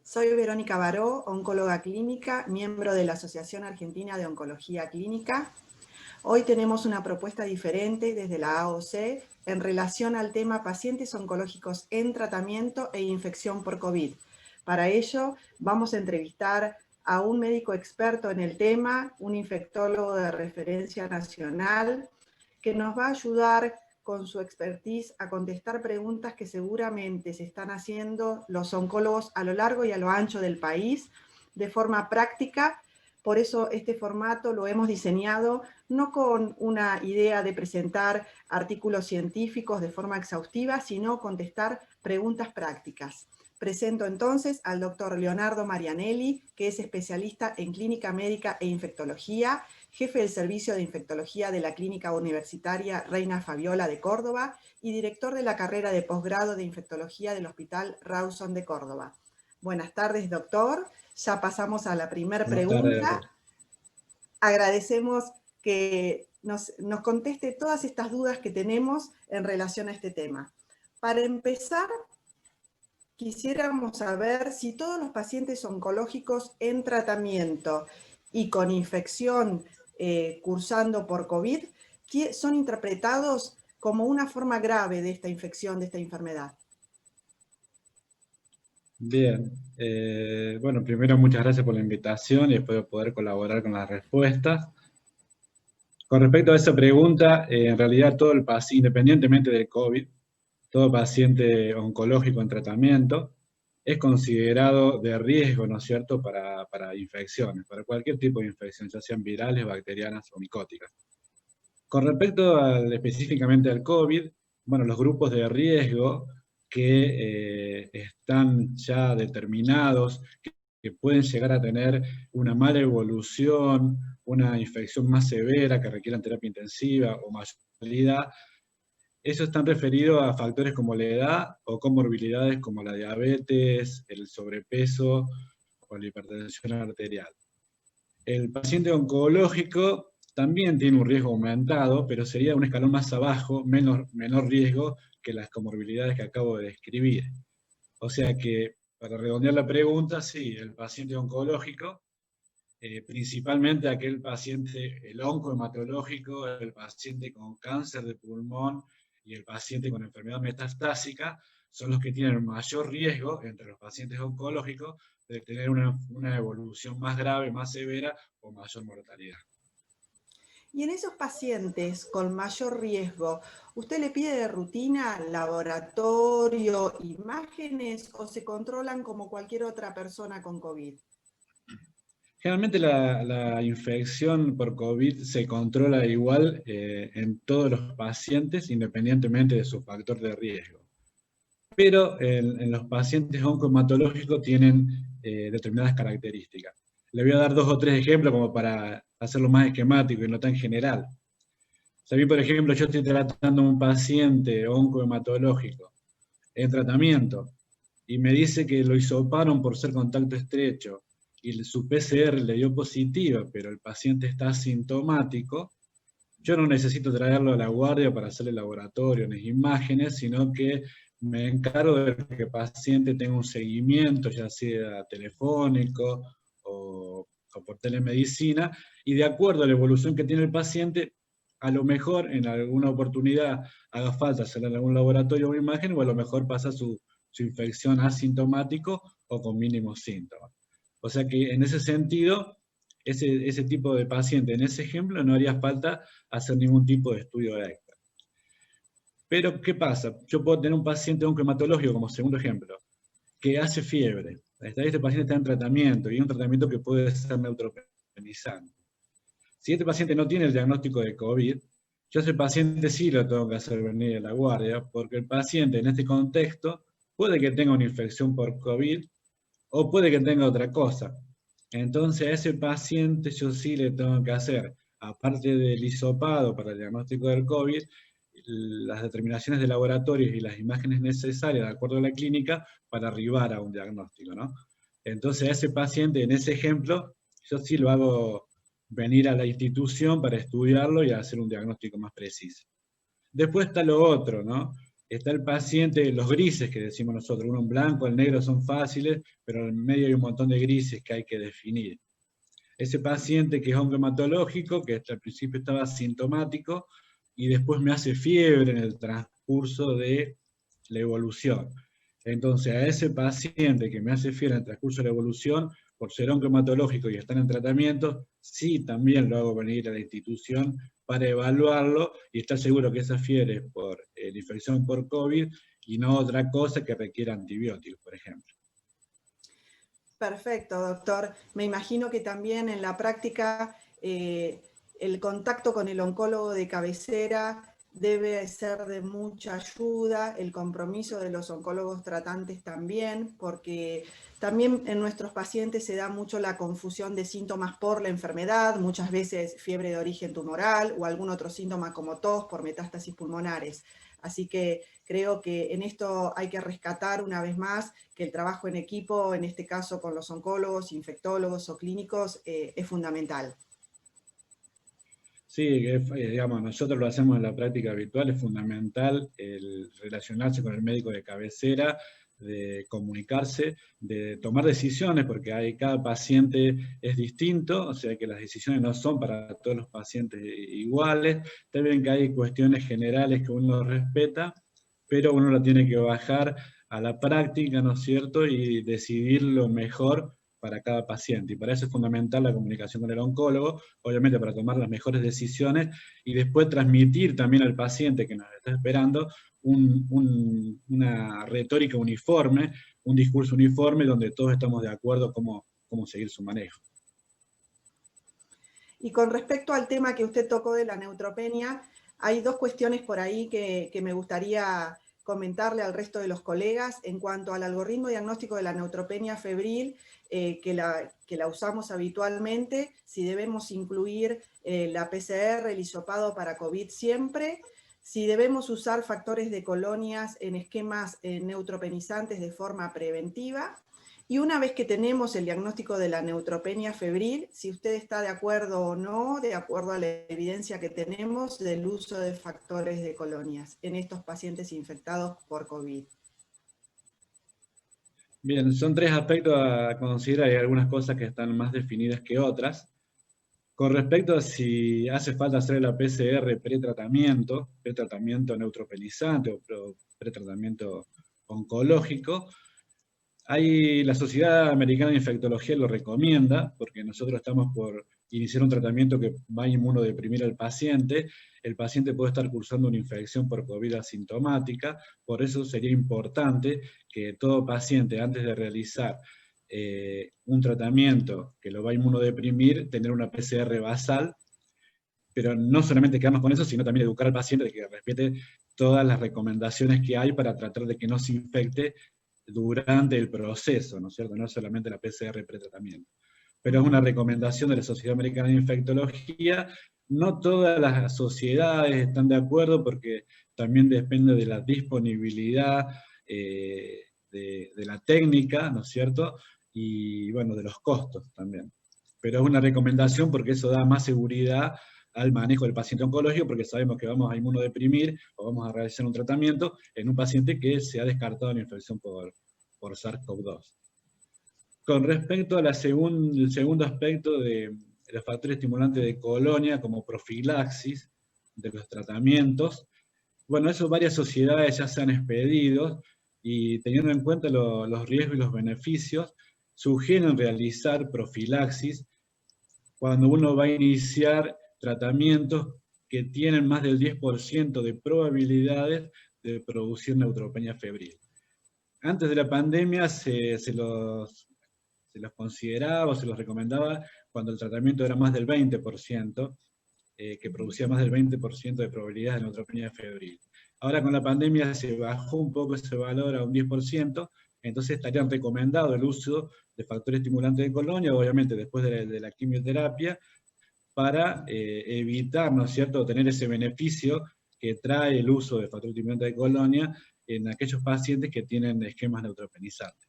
Soy Verónica Baró, oncóloga clínica, miembro de la Asociación Argentina de Oncología Clínica. Hoy tenemos una propuesta diferente desde la AOC en relación al tema pacientes oncológicos en tratamiento e infección por COVID. Para ello, vamos a entrevistar a un médico experto en el tema, un infectólogo de referencia nacional, que nos va a ayudar con su expertise a contestar preguntas que seguramente se están haciendo los oncólogos a lo largo y a lo ancho del país de forma práctica. Por eso este formato lo hemos diseñado no con una idea de presentar artículos científicos de forma exhaustiva, sino contestar preguntas prácticas. Presento entonces al doctor Leonardo Marianelli, que es especialista en clínica médica e infectología, jefe del Servicio de Infectología de la Clínica Universitaria Reina Fabiola de Córdoba y director de la carrera de posgrado de Infectología del Hospital Rawson de Córdoba. Buenas tardes, doctor. Ya pasamos a la primera pregunta. Agradecemos que nos conteste todas estas dudas que tenemos en relación a este tema. Para empezar, quisiéramos saber si todos los pacientes oncológicos en tratamiento y con infección cursando por COVID son interpretados como una forma grave de esta infección, de esta enfermedad. Bien, bueno, primero muchas gracias por la invitación y espero poder colaborar con las respuestas. Con respecto a esa pregunta, en realidad todo el paciente, independientemente del COVID, todo paciente oncológico en tratamiento es considerado de riesgo, ¿no es cierto?, para infecciones, para cualquier tipo de infección, ya sean virales, bacterianas o micóticas. Con respecto específicamente al COVID, bueno, los grupos de riesgo que están ya determinados, que pueden llegar a tener una mala evolución, una infección más severa que requieran terapia intensiva o mortalidad, eso están referidos a factores como la edad o comorbilidades como la diabetes, el sobrepeso o la hipertensión arterial. El paciente oncológico también tiene un riesgo aumentado, pero sería un escalón más abajo, menor riesgo que las comorbilidades que acabo de describir. O sea que, para redondear la pregunta, sí, el paciente oncológico, principalmente aquel paciente, el oncohematológico, el paciente con cáncer de pulmón y el paciente con enfermedad metastásica, son los que tienen mayor riesgo entre los pacientes oncológicos de tener una evolución más grave, más severa o mayor mortalidad. Y en esos pacientes con mayor riesgo, ¿usted le pide de rutina laboratorio, imágenes o se controlan como cualquier otra persona con COVID? Generalmente la infección por COVID se controla igual en todos los pacientes, independientemente de su factor de riesgo. Pero en los pacientes oncohematológicos tienen determinadas características. Le voy a dar 2 o 3 ejemplos como para hacerlo más esquemático y no tan general. Si a mí, por ejemplo, yo estoy tratando a un paciente oncohematológico en tratamiento y me dice que lo hisoparon por ser contacto estrecho y su PCR le dio positiva, pero el paciente está asintomático, yo no necesito traerlo a la guardia para hacerle laboratorio ni imágenes, sino que me encargo de que el paciente tenga un seguimiento, ya sea telefónico o por telemedicina, y de acuerdo a la evolución que tiene el paciente, a lo mejor en alguna oportunidad haga falta hacerle algún laboratorio o imagen, o a lo mejor pasa su infección asintomático o con mínimos síntomas. O sea que en ese sentido, ese tipo de paciente, en ese ejemplo, no haría falta hacer ningún tipo de estudio extra. Pero, ¿qué pasa? Yo puedo tener un paciente oncohematológico, como segundo ejemplo, que hace fiebre. Este paciente está en tratamiento, y un tratamiento que puede ser neutropenizante. Si este paciente no tiene el diagnóstico de COVID, yo a ese paciente sí lo tengo que hacer venir a la guardia, porque el paciente en este contexto puede que tenga una infección por COVID, o puede que tenga otra cosa. Entonces a ese paciente yo sí le tengo que hacer, aparte del hisopado para el diagnóstico del COVID, las determinaciones de laboratorios y las imágenes necesarias de acuerdo a la clínica para arribar a un diagnóstico, ¿no? Entonces a ese paciente, en ese ejemplo, yo sí lo hago venir a la institución para estudiarlo y hacer un diagnóstico más preciso. Después está lo otro, ¿no? está el paciente, los grises que decimos nosotros, uno en blanco, el negro son fáciles, pero en medio hay un montón de grises que hay que definir. Ese paciente que es oncohematológico, que al principio estaba asintomático, y después me hace fiebre en el transcurso de la evolución. Entonces, a ese paciente que me hace fiebre en el transcurso de la evolución, por ser oncohematológico y estar en tratamiento, sí también lo hago venir a la institución para evaluarlo y estar seguro que esa fiebre es por la infección por COVID y no otra cosa que requiera antibióticos, por ejemplo. Perfecto, doctor. Me imagino que también en la práctica el contacto con el oncólogo de cabecera debe ser de mucha ayuda, el compromiso de los oncólogos tratantes también, porque también en nuestros pacientes se da mucho la confusión de síntomas por la enfermedad, muchas veces fiebre de origen tumoral o algún otro síntoma como tos por metástasis pulmonares. Así que creo que en esto hay que rescatar una vez más que el trabajo en equipo, en este caso con los oncólogos, infectólogos o clínicos, es fundamental. Sí, digamos, nosotros lo hacemos en la práctica habitual, es fundamental el relacionarse con el médico de cabecera, de comunicarse, de tomar decisiones, porque cada paciente es distinto, o sea que las decisiones no son para todos los pacientes iguales, también que hay cuestiones generales que uno respeta, pero uno lo tiene que bajar a la práctica, ¿no es cierto?, y decidir lo mejor para cada paciente, y para eso es fundamental la comunicación con el oncólogo, obviamente para tomar las mejores decisiones y después transmitir también al paciente que nos está esperando una retórica uniforme, un discurso uniforme donde todos estamos de acuerdo cómo seguir su manejo. Y con respecto al tema que usted tocó de la neutropenia, hay dos cuestiones por ahí que me gustaría comentarle al resto de los colegas en cuanto al algoritmo diagnóstico de la neutropenia febril, que la usamos habitualmente, si debemos incluir la PCR, el hisopado para COVID siempre, si debemos usar factores de colonias en esquemas neutropenizantes de forma preventiva. Y una vez que tenemos el diagnóstico de la neutropenia febril, si usted está de acuerdo o no, de acuerdo a la evidencia que tenemos del uso de factores de colonias en estos pacientes infectados por COVID. Bien, son tres aspectos a considerar, hay algunas cosas que están más definidas que otras. Con respecto a si hace falta hacer la PCR pretratamiento neutropenizante o pretratamiento oncológico, la Sociedad Americana de Infectología lo recomienda, porque nosotros estamos por iniciar un tratamiento que va a inmunodeprimir al paciente. El paciente puede estar cursando una infección por COVID asintomática, por eso sería importante que todo paciente, antes de realizar un tratamiento que lo va a inmunodeprimir, tener una PCR basal, pero no solamente quedarnos con eso, sino también educar al paciente de que respete todas las recomendaciones que hay para tratar de que no se infecte durante el proceso, ¿no es cierto? No solamente la PCR pretratamiento. Pero es una recomendación de la Sociedad Americana de Infectología. No todas las sociedades están de acuerdo porque también depende de la disponibilidad de la técnica, ¿no es cierto? Y bueno, de los costos también. Pero es una recomendación porque eso da más seguridad al manejo del paciente oncológico, porque sabemos que vamos a inmunodeprimir o vamos a realizar un tratamiento en un paciente que se ha descartado una infección por SARS-CoV-2. Con respecto al segundo aspecto de los factores estimulantes de colonia como profilaxis de los tratamientos, bueno, eso varias sociedades ya se han expedido y teniendo en cuenta los riesgos y los beneficios, sugieren realizar profilaxis cuando uno va a iniciar tratamientos que tienen más del 10% de probabilidades de producir neutropenia febril. Antes de la pandemia se los consideraba o se los recomendaba cuando el tratamiento era más del 20%, que producía más del 20% de probabilidades de neutropenia febril. Ahora con la pandemia se bajó un poco ese valor a un 10%, entonces estarían recomendado el uso de factores estimulantes de colonia, obviamente después de la quimioterapia, para evitar, ¿no es cierto?, tener ese beneficio que trae el uso de factores estimulantes de colonia en aquellos pacientes que tienen esquemas neutropenizantes.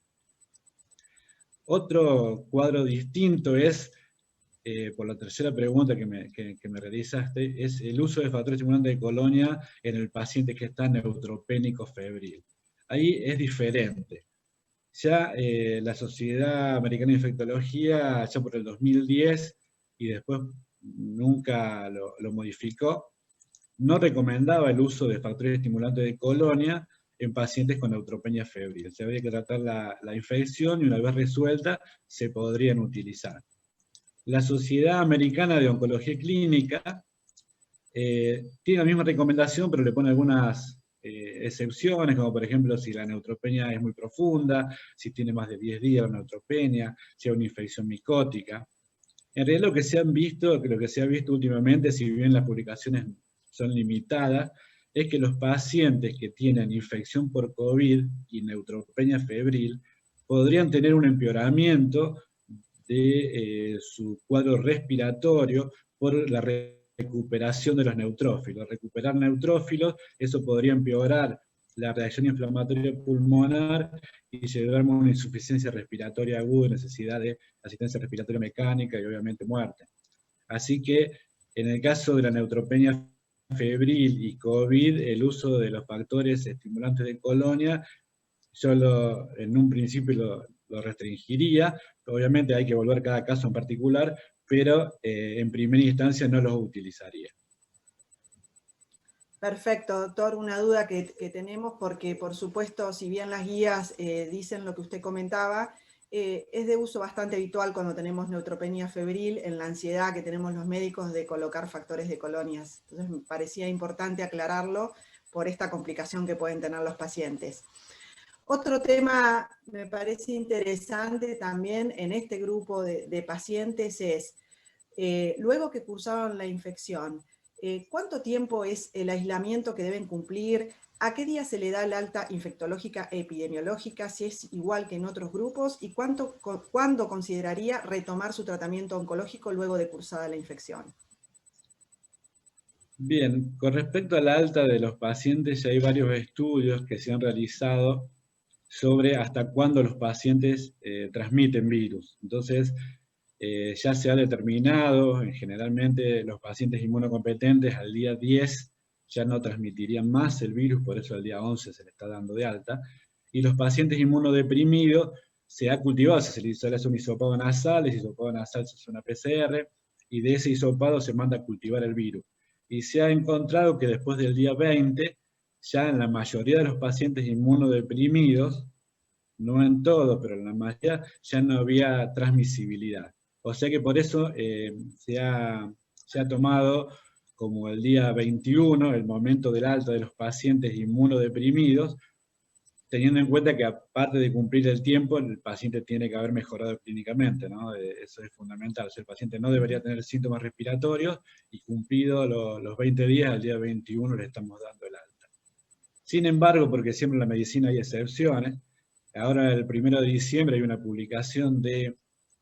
Otro cuadro distinto es por la tercera pregunta que me realizaste, es el uso de factores estimulantes de colonia en el paciente que está neutropénico febril. Ahí es diferente. Ya la Sociedad Americana de Infectología, ya por el 2010, y después nunca lo modificó, no recomendaba el uso de factores estimulantes de colonia en pacientes con neutropenia febril. Se habría que tratar la infección y una vez resuelta se podrían utilizar. La Sociedad Americana de Oncología Clínica tiene la misma recomendación, pero le pone algunas excepciones, como por ejemplo si la neutropenia es muy profunda, si tiene más de 10 días la neutropenia, si hay una infección micótica. En realidad lo que se ha visto últimamente, si bien las publicaciones son limitadas, es que los pacientes que tienen infección por COVID y neutropenia febril podrían tener un empeoramiento de su cuadro respiratorio por la recuperación de los neutrófilos. Recuperar neutrófilos, eso podría empeorar la reacción inflamatoria pulmonar y llevar a una insuficiencia respiratoria aguda, necesidad de asistencia respiratoria mecánica y obviamente muerte. Así que en el caso de la neutropenia febril y COVID, el uso de los factores estimulantes de colonia, yo en un principio lo restringiría. Obviamente hay que volver cada caso en particular, pero en primera instancia no los utilizaría. Perfecto, doctor. Una duda que tenemos, porque por supuesto, si bien las guías dicen lo que usted comentaba, es de uso bastante habitual cuando tenemos neutropenia febril, en la ansiedad que tenemos los médicos de colocar factores de colonias. Entonces me parecía importante aclararlo por esta complicación que pueden tener los pacientes. Otro tema me parece interesante también en este grupo de pacientes es, luego que cursaron la infección, ¿cuánto tiempo es el aislamiento que deben cumplir? ¿A qué día se le da el alta infectológica epidemiológica, si es igual que en otros grupos? ¿Y cuándo consideraría retomar su tratamiento oncológico luego de cursada la infección? Bien, con respecto a la alta de los pacientes, ya hay varios estudios que se han realizado sobre hasta cuándo los pacientes transmiten virus. Entonces, ya se ha determinado, generalmente los pacientes inmunocompetentes al día 10 ya no transmitirían más el virus, por eso al día 11 se le está dando de alta, y los pacientes inmunodeprimidos se ha cultivado, se les hace un hisopado nasal, ese hisopado nasal se hace una PCR, y de ese hisopado se manda a cultivar el virus. Y se ha encontrado que después del día 20, ya en la mayoría de los pacientes inmunodeprimidos, no en todos, pero en la mayoría, ya no había transmisibilidad. O sea que por eso se ha tomado como el día 21, el momento del alta de los pacientes inmunodeprimidos, teniendo en cuenta que aparte de cumplir el tiempo, el paciente tiene que haber mejorado clínicamente, ¿no? Eso es fundamental. O sea, el paciente no debería tener síntomas respiratorios y cumplido los 20 días, al día 21 le estamos dando el alta. Sin embargo, porque siempre en la medicina hay excepciones, ahora el 1 de diciembre hay una publicación de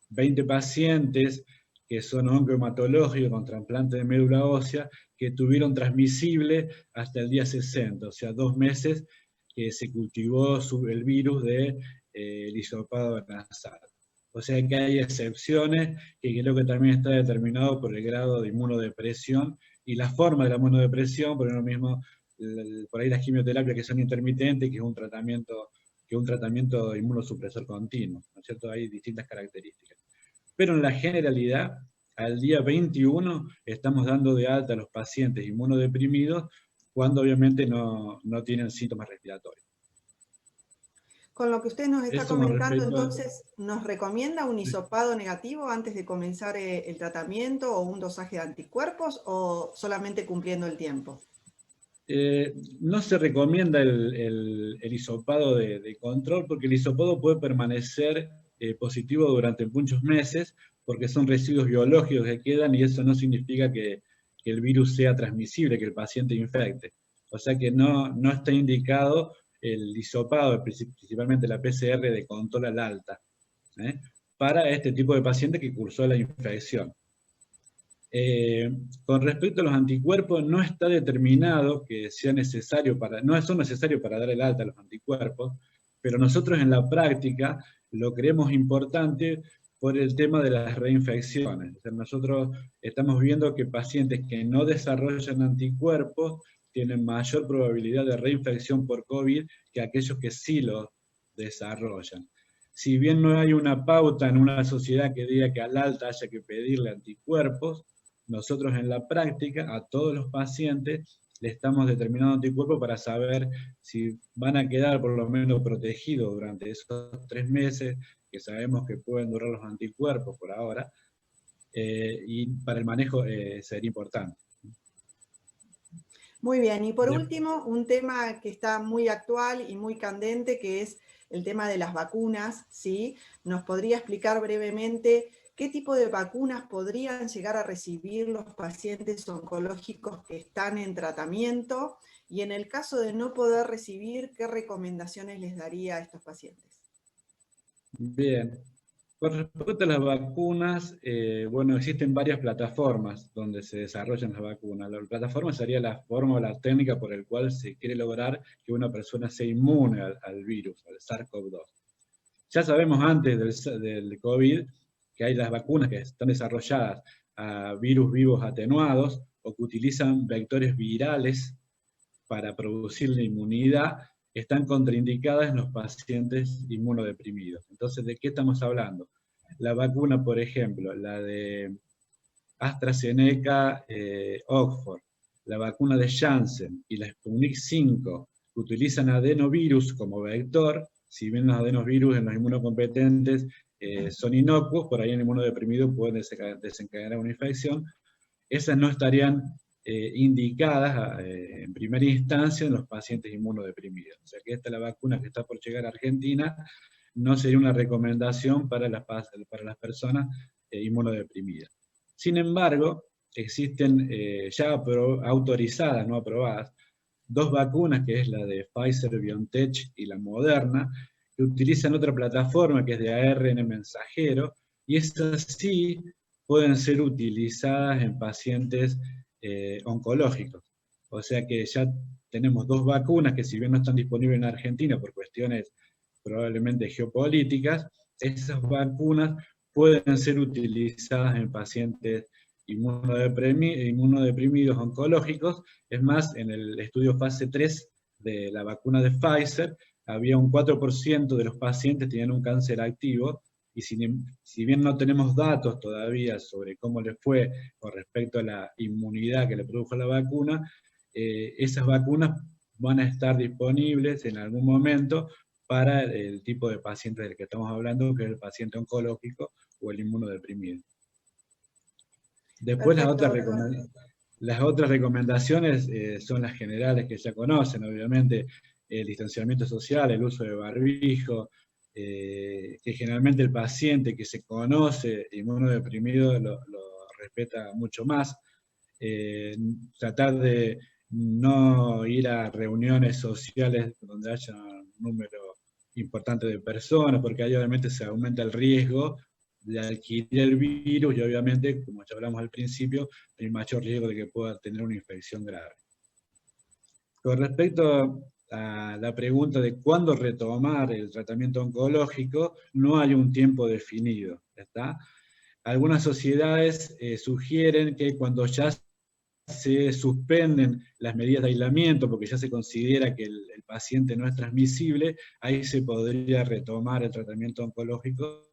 20 pacientes que son oncohematológicos con trasplante de médula ósea que tuvieron transmisible hasta el día 60, o sea, 2 meses que se cultivó el virus del hisopado nasal. O sea que hay excepciones que creo que también está determinado por el grado de inmunodepresión y la forma de la inmunodepresión, por lo mismo, por ahí las quimioterapias que son intermitentes, que es un tratamiento inmunosupresor continuo, ¿no es cierto? Hay distintas características. Pero en la generalidad, al día 21 estamos dando de alta a los pacientes inmunodeprimidos cuando obviamente no tienen síntomas respiratorios. Con lo que usted nos está Eso con comentando, respecto entonces, ¿nos recomienda un hisopado negativo antes de comenzar el tratamiento o un dosaje de anticuerpos o solamente cumpliendo el tiempo? No se recomienda el hisopado de control porque el hisopado puede permanecer positivo durante muchos meses porque son residuos biológicos que quedan y eso no significa que el virus sea transmisible, que el paciente infecte. O sea que no está indicado el hisopado, principalmente la PCR de control al alta, para este tipo de paciente que cursó la infección. Con respecto a los anticuerpos, no está determinado que sea necesario no son necesarios para dar el alta a los anticuerpos, pero nosotros en la práctica lo creemos importante por el tema de las reinfecciones. O sea, nosotros estamos viendo que pacientes que no desarrollan anticuerpos tienen mayor probabilidad de reinfección por COVID que aquellos que sí lo desarrollan. Si bien no hay una pauta en una sociedad que diga que al alta haya que pedirle anticuerpos, nosotros en la práctica a todos los pacientes le estamos determinando anticuerpos para saber si van a quedar por lo menos protegidos durante esos 3 meses, que sabemos que pueden durar los anticuerpos por ahora, y para el manejo sería importante. Muy bien, y por último, un tema que está muy actual y muy candente, que es el tema de las vacunas, ¿sí? ¿Nos podría explicar brevemente qué tipo de vacunas podrían llegar a recibir los pacientes oncológicos que están en tratamiento? Y en el caso de no poder recibir, ¿qué recomendaciones les daría a estos pacientes? Bien. Con respecto a las vacunas, bueno, existen varias plataformas donde se desarrollan las vacunas. La plataforma sería la forma o la técnica por la cual se quiere lograr que una persona sea inmune al virus, al SARS-CoV-2. Ya sabemos antes del COVID que hay las vacunas que están desarrolladas a virus vivos atenuados o que utilizan vectores virales para producir la inmunidad, están contraindicadas en los pacientes inmunodeprimidos. Entonces, ¿de qué estamos hablando? La vacuna, por ejemplo, la de AstraZeneca, Oxford, la vacuna de Janssen y la Sputnik 5, que utilizan adenovirus como vector, si bien los adenovirus en los inmunocompetentes son inocuos, por ahí en el inmunodeprimido pueden desencadenar una infección, esas no estarían indicadas en primera instancia en los pacientes inmunodeprimidos. O sea que esta es la vacuna que está por llegar a Argentina, no sería una recomendación para las personas inmunodeprimidas. Sin embargo, existen ya autorizadas, no aprobadas, dos vacunas, que es la de Pfizer-BioNTech y la Moderna, que utilizan otra plataforma que es de ARN mensajero, y estas sí pueden ser utilizadas en pacientes oncológicos. O sea que ya tenemos dos vacunas que, si bien no están disponibles en Argentina por cuestiones probablemente geopolíticas, esas vacunas pueden ser utilizadas en pacientes inmunodeprimidos oncológicos. Es más, en el estudio fase 3 de la vacuna de Pfizer, había un 4% de los pacientes que tenían un cáncer activo, y si bien no tenemos datos todavía sobre cómo le fue con respecto a la inmunidad que le produjo la vacuna, esas vacunas van a estar disponibles en algún momento para el tipo de paciente del que estamos hablando, que es el paciente oncológico o el inmunodeprimido. Después Perfecto, doctor. las otras recomendaciones son las generales que ya conocen, obviamente, el distanciamiento social, el uso de barbijo, que generalmente el paciente que se conoce inmunodeprimido lo respeta mucho más. Tratar de no ir a reuniones sociales donde haya un número importante de personas, porque ahí obviamente se aumenta el riesgo de adquirir el virus y obviamente, como ya hablamos al principio, hay mayor riesgo de que pueda tener una infección grave. Con respecto a la pregunta de cuándo retomar el tratamiento oncológico, no hay un tiempo definido, ¿está? Algunas sociedades sugieren que cuando ya se suspenden las medidas de aislamiento, porque ya se considera que el paciente no es transmisible, ahí se podría retomar el tratamiento oncológico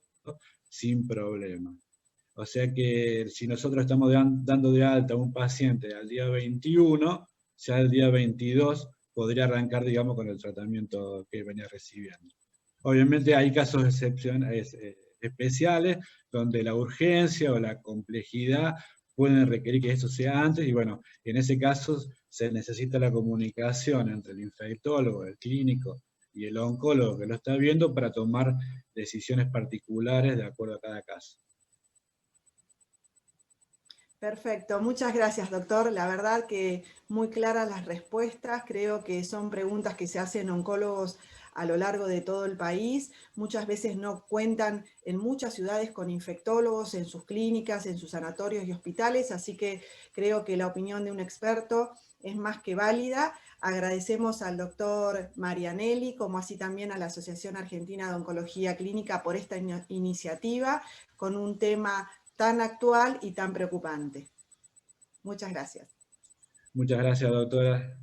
sin problema. O sea que si nosotros estamos dando de alta a un paciente al día 21, ya el día 22 podría arrancar, digamos, con el tratamiento que venía recibiendo. Obviamente hay casos especiales donde la urgencia o la complejidad pueden requerir que eso sea antes, y bueno, en ese caso se necesita la comunicación entre el infectólogo, el clínico y el oncólogo que lo está viendo para tomar decisiones particulares de acuerdo a cada caso. Perfecto, muchas gracias, doctor. La verdad que muy claras las respuestas. Creo que son preguntas que se hacen oncólogos a lo largo de todo el país. Muchas veces no cuentan en muchas ciudades con infectólogos en sus clínicas, en sus sanatorios y hospitales, así que creo que la opinión de un experto es más que válida. Agradecemos al doctor Marianelli, como así también a la Asociación Argentina de Oncología Clínica por esta iniciativa con un tema tan actual y tan preocupante. Muchas gracias. Muchas gracias, doctora.